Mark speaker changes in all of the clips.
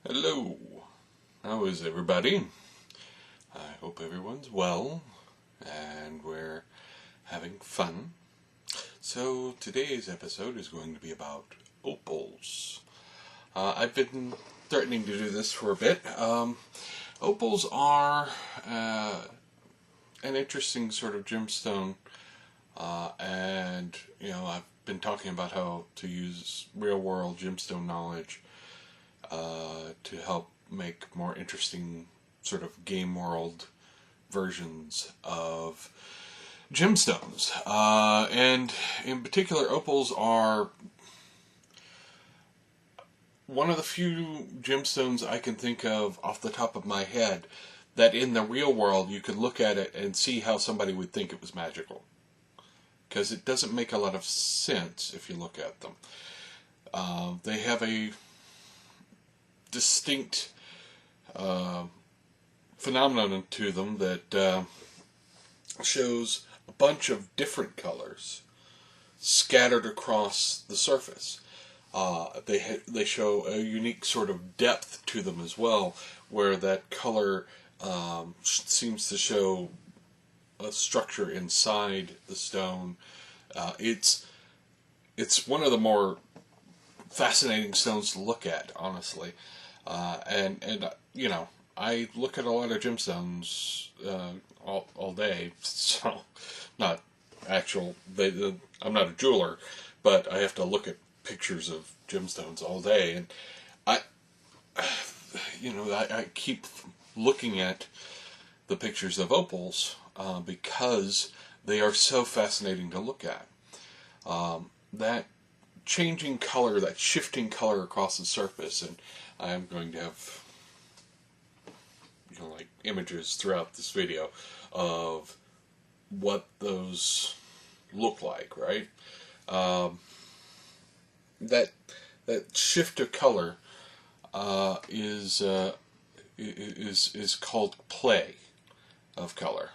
Speaker 1: Hello, how is everybody? I hope everyone's well and we're having fun. So today's episode is going to be about opals. I've been threatening to do this for a bit. Opals are an interesting sort of gemstone, and I've been talking about how to use real-world gemstone knowledge to help make more interesting sort of game world versions of gemstones. And in particular, opals are one of the few gemstones I can think of off the top of my head that in the real world you could look at it and see how somebody would think it was magical. Because it doesn't make a lot of sense if you look at them. They have a distinct phenomenon to them that shows a bunch of different colors scattered across the surface. They show a unique sort of depth to them as well, where that color seems to show a structure inside the stone. It's one of the more fascinating stones to look at, honestly. And I look at a lot of gemstones all day, so not actual. I'm not a jeweler, but I have to look at pictures of gemstones all day, and I keep looking at the pictures of opals because they are so fascinating to look at. That changing color, that shifting color across the surface, and I'm going to have like images throughout this video of what those look like, right? That shift of color is called play of color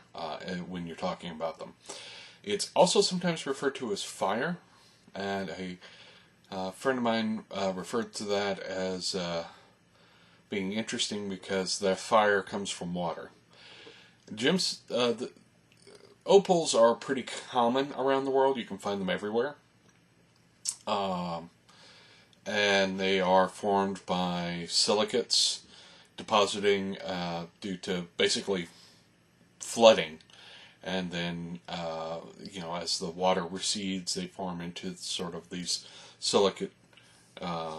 Speaker 1: when you're talking about them. It's also sometimes referred to as fire, and a friend of mine referred to that as being interesting because the fire comes from water. The opals are pretty common around the world. You can find them everywhere. And they are formed by silicates depositing due to basically flooding. And then, as the water recedes, they form into sort of these silicate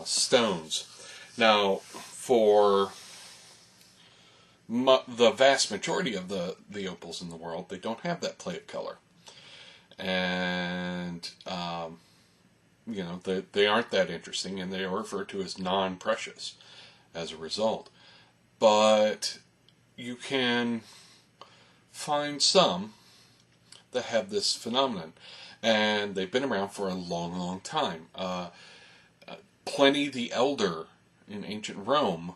Speaker 1: stones. Now, for the vast majority of the opals in the world, they don't have that play of color. And, they aren't that interesting, and they are referred to as non-precious as a result. But you can find some that have this phenomenon, and they've been around for a long, long time. Pliny the Elder in ancient Rome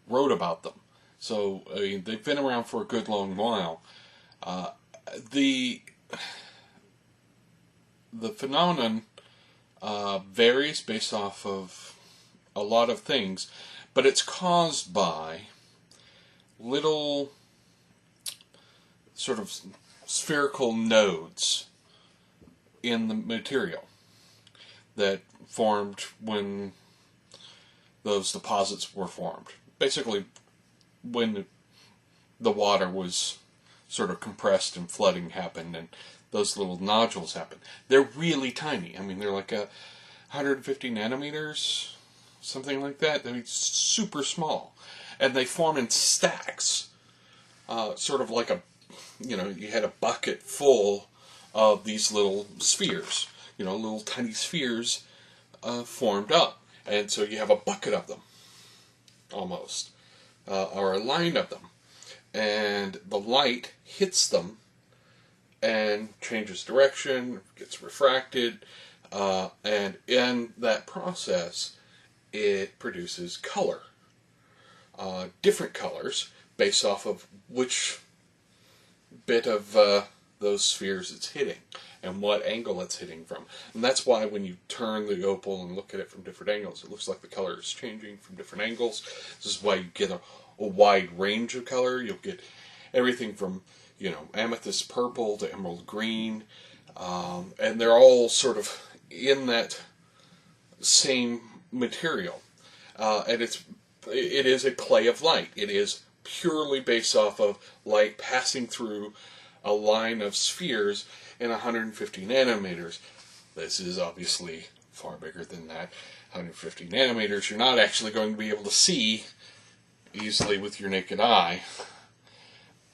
Speaker 1: wrote about them, so they've been around for a good long while. The phenomenon varies based off of a lot of things, but it's caused by little sort of spherical nodes in the material that formed when those deposits were formed. Basically, when the water was sort of compressed and flooding happened and those little nodules happened. They're really tiny. I mean, they're like 150 nanometers, something like that. They're super small. And they form in stacks, sort of like you had a bucket full of these little spheres, little tiny spheres formed up. And so you have a bucket of them, almost, or a line of them. And the light hits them and changes direction, gets refracted, and in that process, it produces color. Different colors based off of which bit of those spheres it's hitting. and what angle it's hitting from. And that's why when you turn the opal and look at it from different angles, it looks like the color is changing from different angles. This is why you get a wide range of color. You'll get everything from, amethyst purple to emerald green, and they're all sort of in that same material. And it is a play of light. It is purely based off of light passing through a line of spheres in 150 nanometers. This is obviously far bigger than that. 150 nanometers you're not actually going to be able to see easily with your naked eye,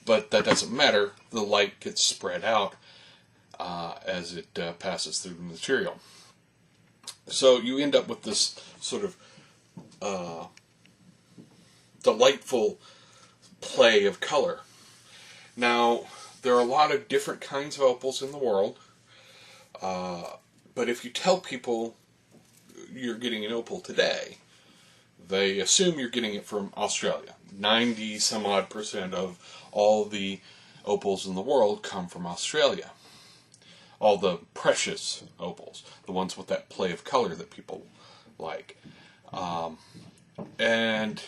Speaker 1: but that doesn't matter. The light gets spread out as it passes through the material. So you end up with this sort of delightful play of color. Now, there are a lot of different kinds of opals in the world, but if you tell people you're getting an opal today, they assume you're getting it from Australia. 90 some odd % of all the opals in the world come from Australia. All the precious opals, the ones with that play of color that people like. And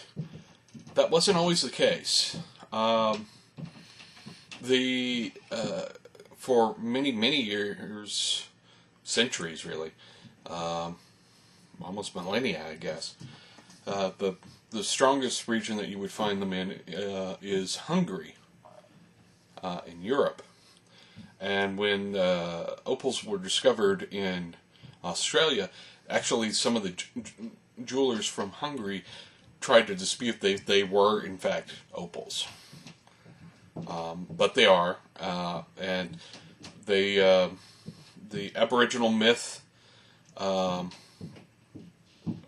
Speaker 1: that wasn't always the case. For many years, centuries really, almost millennia, I guess, the strongest region that you would find them in is Hungary, in Europe. And when opals were discovered in Australia, actually some of the jewelers from Hungary tried to dispute they were in fact opals. But they are, and the Aboriginal myth,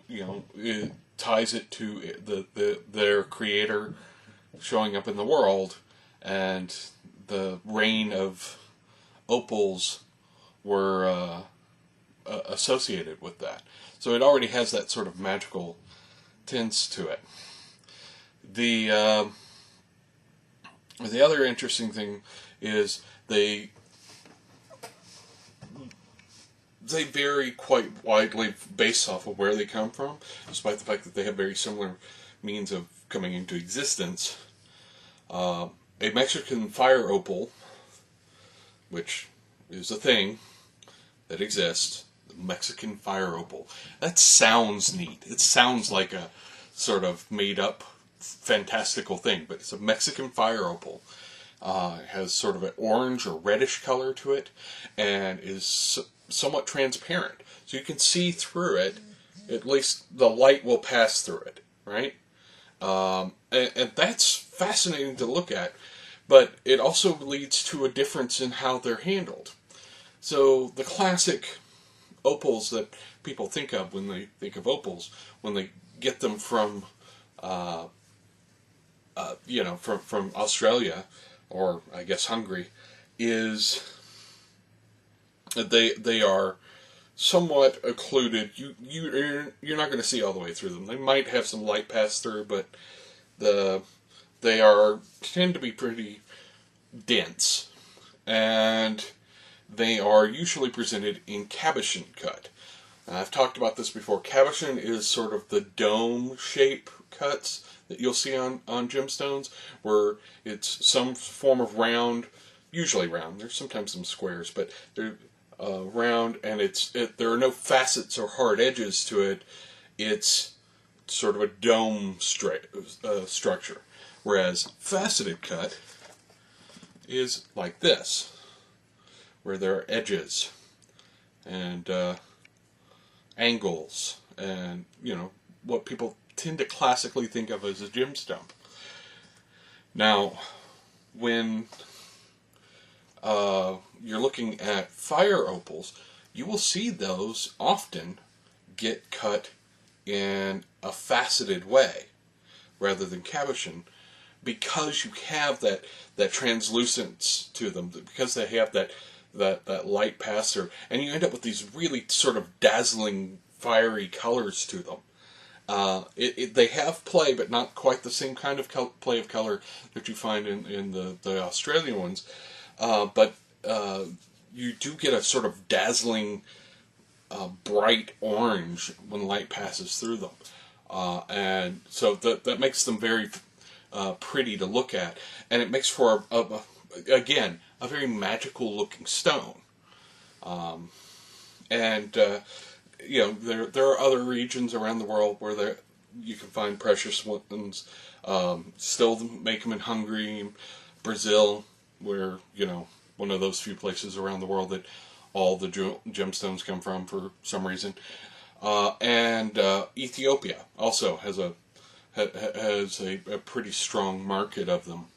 Speaker 1: it ties it to their creator showing up in the world, and the reign of opals were associated with that. So it already has that sort of magical tints to it. The other interesting thing is they vary quite widely based off of where they come from, despite the fact that they have very similar means of coming into existence. A Mexican fire opal, which is a thing that exists, the Mexican fire opal. That sounds neat. It sounds like a sort of made-up, fantastical thing, but it's a Mexican fire opal. It has sort of an orange or reddish color to it, and is somewhat transparent. So you can see through it, at least the light will pass through it, right? And that's fascinating to look at, but it also leads to a difference in how they're handled. So the classic opals that people think of when they think of opals, when they get them from, from Australia, or I guess Hungary, is they are somewhat occluded. You're not going to see all the way through them. They might have some light pass through, but they tend to be pretty dense, and they are usually presented in cabochon cut. I've talked about this before. Cabochon is sort of the dome shape cuts that you'll see on gemstones, where it's some form of round, usually round. There's sometimes some squares, but they're round, and there are no facets or hard edges to it. It's sort of a dome structure, whereas faceted cut is like this, where there are edges and angles, and what people tend to classically think of as a gemstone. Now, when you're looking at fire opals, you will see those often get cut in a faceted way rather than cabochon, because you have that translucence to them, because they have that light pass through, and you end up with these really sort of dazzling, fiery colors to them. They have play, but not quite the same kind of play of color that you find in the Australian ones. But you do get a sort of dazzling, bright orange when light passes through them. And so that makes them very pretty to look at. And it makes for, again, a very magical looking stone. And there are other regions around the world where you can find precious ones. Still make them in Hungary, Brazil, where, one of those few places around the world that all the gemstones come from for some reason. And Ethiopia also has a pretty strong market of them.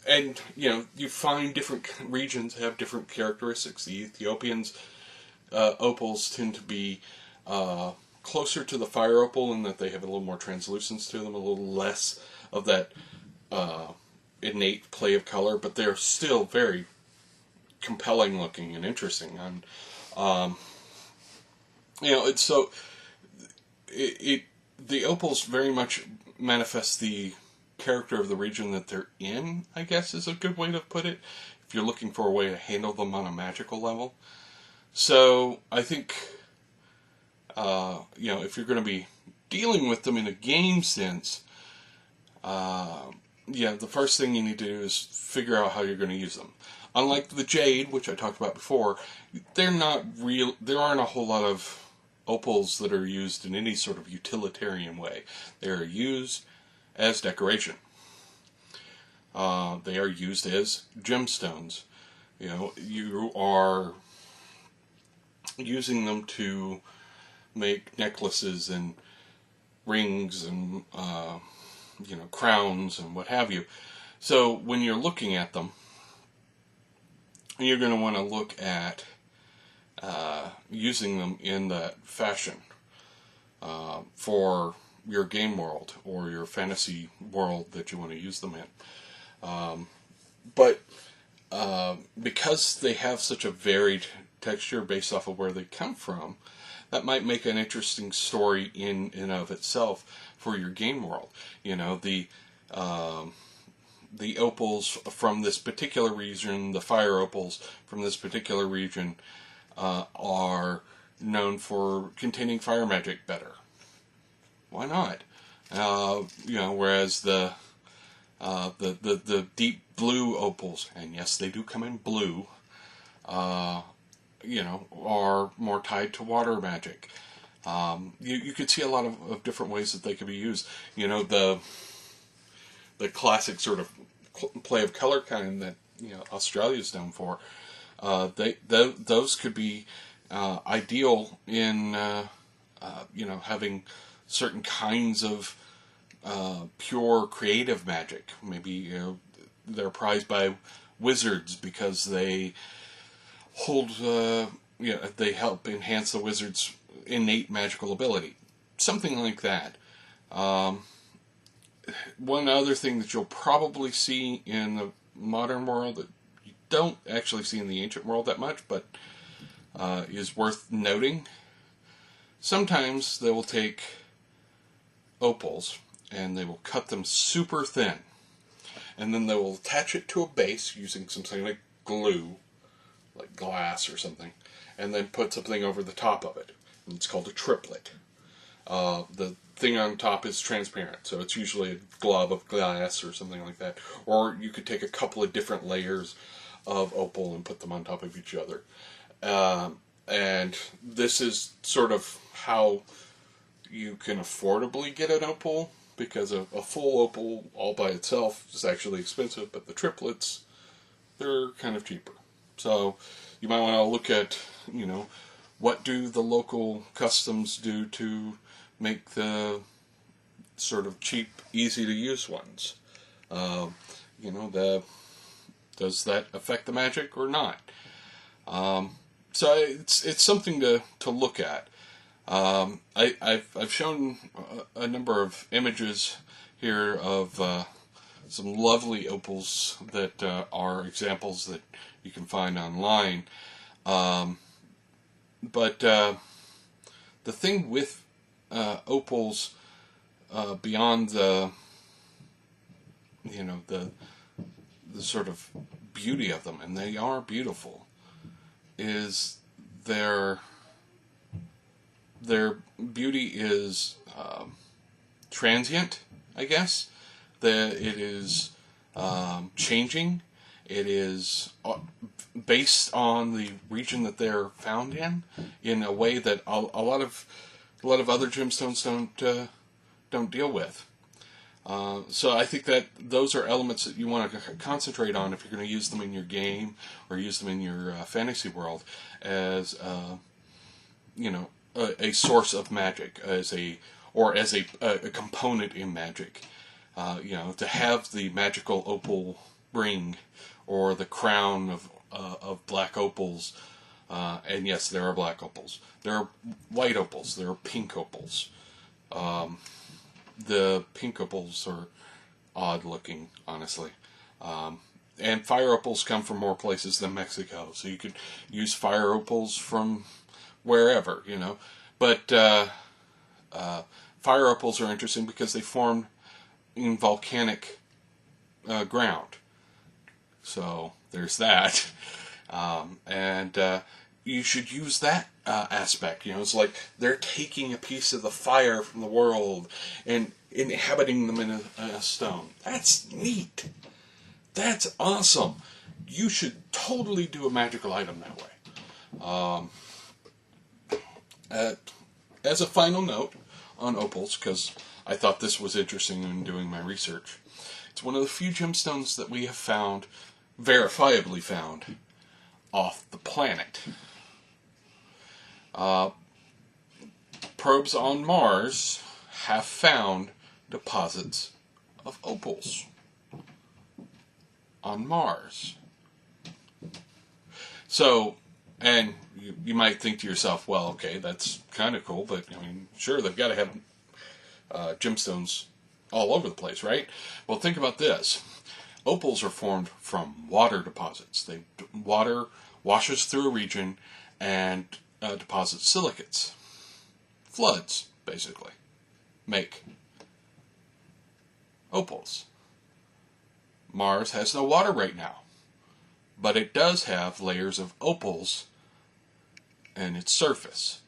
Speaker 1: And, you find different regions have different characteristics. The Ethiopians' opals tend to be closer to the fire opal in that they have a little more translucence to them, a little less of that innate play of color, but they're still very compelling looking and interesting. And, it's so... the opals very much manifest the character of the region that they're in, I guess is a good way to put it, if you're looking for a way to handle them on a magical level. So I think, if you're going to be dealing with them in a game sense, the first thing you need to do is figure out how you're going to use them. Unlike the jade, which I talked about before, there aren't a whole lot of opals that are used in any sort of utilitarian way. They are used as decoration. They are used as gemstones. You are using them to make necklaces and rings and crowns and what have you. So when you're looking at them, you're going to want to look at using them in that fashion for your game world or your fantasy world that you want to use them in. But because they have such a varied texture based off of where they come from, that might make an interesting story in and of itself for your game world. The opals from this particular region, the fire opals from this particular region, are known for containing fire magic better. Why not? Whereas the deep blue opals, and yes, they do come in blue, are more tied to water magic. You could see a lot of different ways that they could be used. The classic sort of play of color kind that Australia's known for. Those could be ideal in having certain kinds of pure creative magic. Maybe they're prized by wizards because they hold they help enhance the wizard's innate magical ability, something like that. One other thing that you'll probably see in the modern world that you don't actually see in the ancient world that much, but is worth noting. Sometimes they will take opals and they will cut them super thin, and then they will attach it to a base using something like glue, like glass or something, and then put something over the top of it. And it's called a triplet. The thing on top is transparent, so it's usually a glob of glass or something like that. Or you could take a couple of different layers of opal and put them on top of each other. And this is sort of how you can affordably get an opal, because a full opal all by itself is actually expensive, but the triplets, they're kind of cheaper. So you might want to look at, what do the local customs do to make the sort of cheap, easy to use ones? Does that affect the magic or not? So it's something to look at. I've shown a number of images here of some lovely opals that are examples that you can find online. But the thing with opals, beyond the sort of beauty of them, and they are beautiful, is their beauty is transient, I guess. That it is changing. It is based on the region that they're found in a way that a lot of other gemstones don't deal with. So I think that those are elements that you want to concentrate on if you're going to use them in your game or use them in your fantasy world as a source of magic, as a component in magic. To have the magical opal ring or the crown of black opals, and yes, there are black opals. There are white opals. There are pink opals. The pink opals are odd looking, honestly. And fire opals come from more places than Mexico, so you could use fire opals from wherever, But fire opals are interesting because they form in volcanic ground. So there's that. And you should use that aspect. It's like they're taking a piece of the fire from the world and inhabiting them in a stone. That's neat. That's awesome. You should totally do a magical item that way. As a final note on opals, because I thought this was interesting in doing my research, it's one of the few gemstones that we have found, verifiably found, off the planet. Probes on Mars have found deposits of opals on Mars. So, and you might think to yourself, well, okay, that's kind of cool, but sure, they've got to have gemstones all over the place, right? Well, think about this. Opals are formed from water deposits. Water washes through a region and deposits silicates. Floods, basically, make opals. Mars has no water right now, but it does have layers of opals in its surface.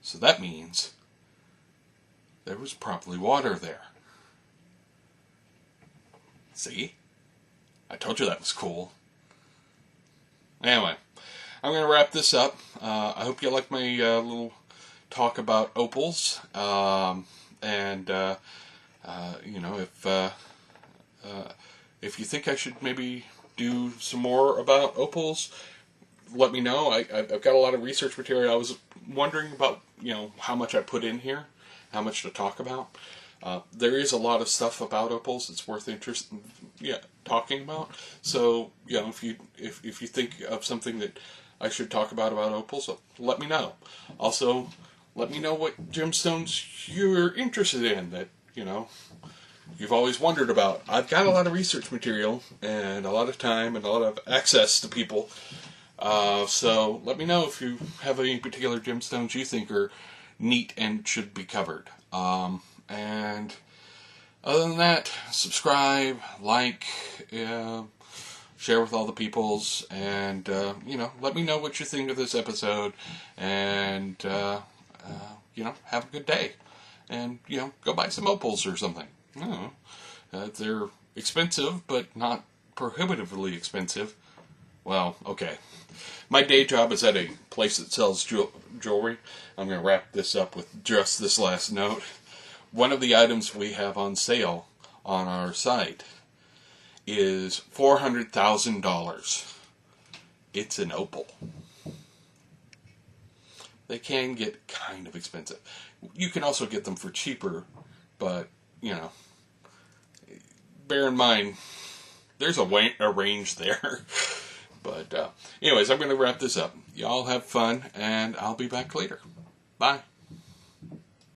Speaker 1: So that means there was probably water there. See? I told you that was cool. Anyway, I'm going to wrap this up. I hope you like my little talk about opals. If you think I should maybe do some more about opals, let me know. I've got a lot of research material. I was wondering about, how much I put in here, how much to talk about. There is a lot of stuff about opals it's worth talking about. So, if you think of something that I should talk about opals, let me know. Also, let me know what gemstones you're interested in that, you've always wondered about. I've got a lot of research material and a lot of time and a lot of access to people. So let me know if you have any particular gemstones you think are neat and should be covered. And other than that, subscribe, like, share with all the peoples, and, let me know what you think of this episode, and, have a good day. And, go buy some opals or something. I don't know. They're expensive, but not prohibitively expensive. Well, okay. My day job is at a place that sells jewelry. I'm going to wrap this up with just this last note. One of the items we have on sale on our site is $400,000. It's an opal. They can get kind of expensive. You can also get them for cheaper, but, bear in mind, there's a range there. But anyways, I'm going to wrap this up. Y'all have fun, and I'll be back later. Bye.